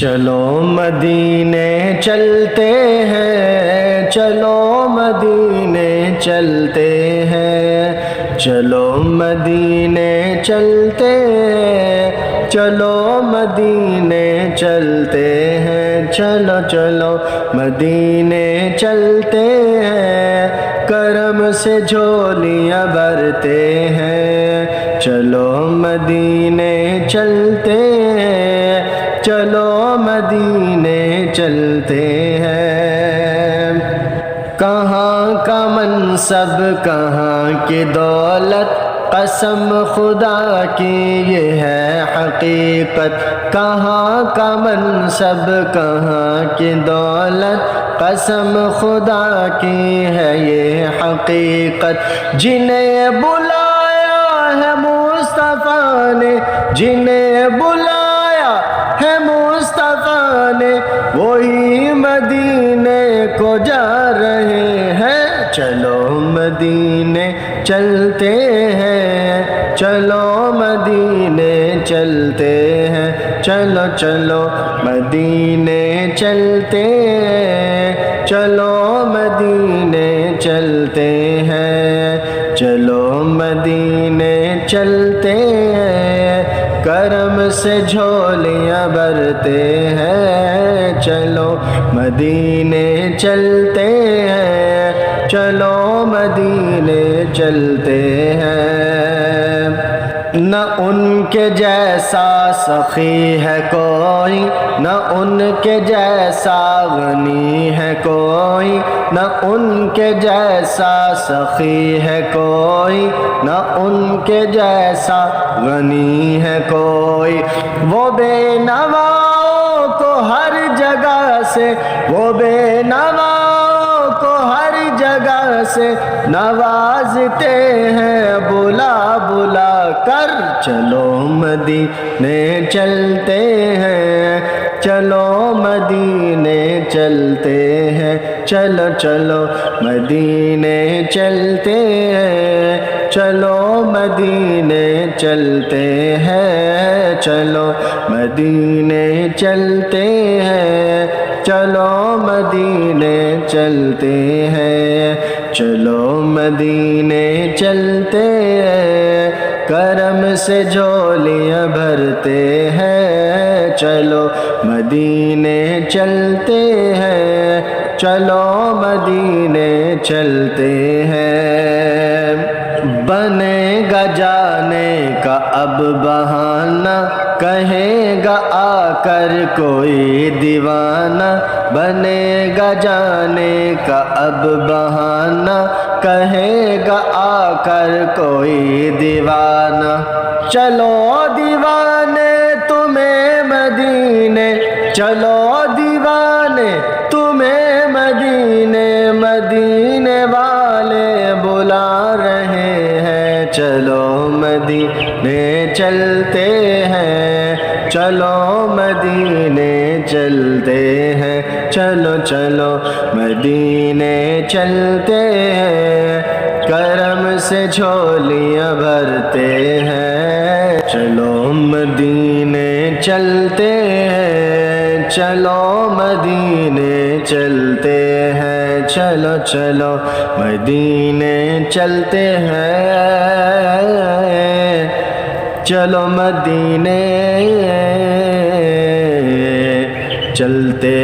چلو مدینے چلتے ہیں، چلو مدینے چلتے ہیں، چلو مدینے چلتے ہیں، چلو مدینے چلتے ہیں، چلو چلو مدینے چلتے ہیں، کرم سے جھولیاں بھرتے ہیں، چلو مدینے چلتے ہیں، چلو مدینے چلتے ہیں۔ کہاں کا منصب کہاں کی دولت، قسم خدا کی یہ ہے حقیقت، کہاں کا منصب کہاں کی دولت، قسم خدا کی ہے یہ حقیقت، جنہیں بلایا ہے مصطفیٰ نے، جنہیں بلایا ہے مصطفیٰ نے، وہی مدینے کو جا رہے ہیں، چلو مدینے چلتے ہیں، چلو مدینے چلتے ہیں، چلو چلو مدینے چلتے ہیں، چلو مدینے چلتے ہیں، چلو مدینے چلتے ہیں، کرم سے جھولیاں بھرتے ہیں، چلو مدینے چلتے ہیں، چلو مدینے چلتے ہیں۔ نہ ان کے جیسا سخی ہے کوئی، نہ ان کے جیسا غنی ہے کوئی، نہ ان کے جیسا سخی ہے کوئی، نہ ان کے جیسا غنی ہے کوئی، وہ بے نواؤں کو ہر جگہ سے، وہ بے نواؤں کو ہر جگہ سے نوازتے ہیں بلا بلا کر، چلو مدینے چلتے ہیں، چلو مدینے چلتے ہیں، چلو چلو مدینے چلتے ہیں، چلو مدینے چلتے ہیں، چلو مدینے چلتے ہیں، چلو مدینے چلتے ہیں، چلو مدینے چلتے ہیں، کرم سے جھولیاں بھرتے ہیں، چلو مدینے چلتے ہیں، چلو مدینے چلتے ہیں۔ بنے گا جانے کا اب بہانہ، کہے گا آ کر کوئی دیوانہ، بنے گا جانے کا اب بہانہ، کہے گا آ کر کوئی دیوانہ، چلو دیوانے تمہیں مدینے، چلو دیوانے تمہیں مدینے، مدینے والے بلا رہے ہیں، چلو مدینے چلتے ہیں، چلو مدینے چلتے ہیں، چلو چلو مدینے چلتے ہیں، کرم سے جھولیاں بھرتے ہیں، چلو مدینے چلتے ہیں، چلو مدینے چلتے ہیں، چلو چلو مدینے چلتے ہیں، چلو مدینے چلتے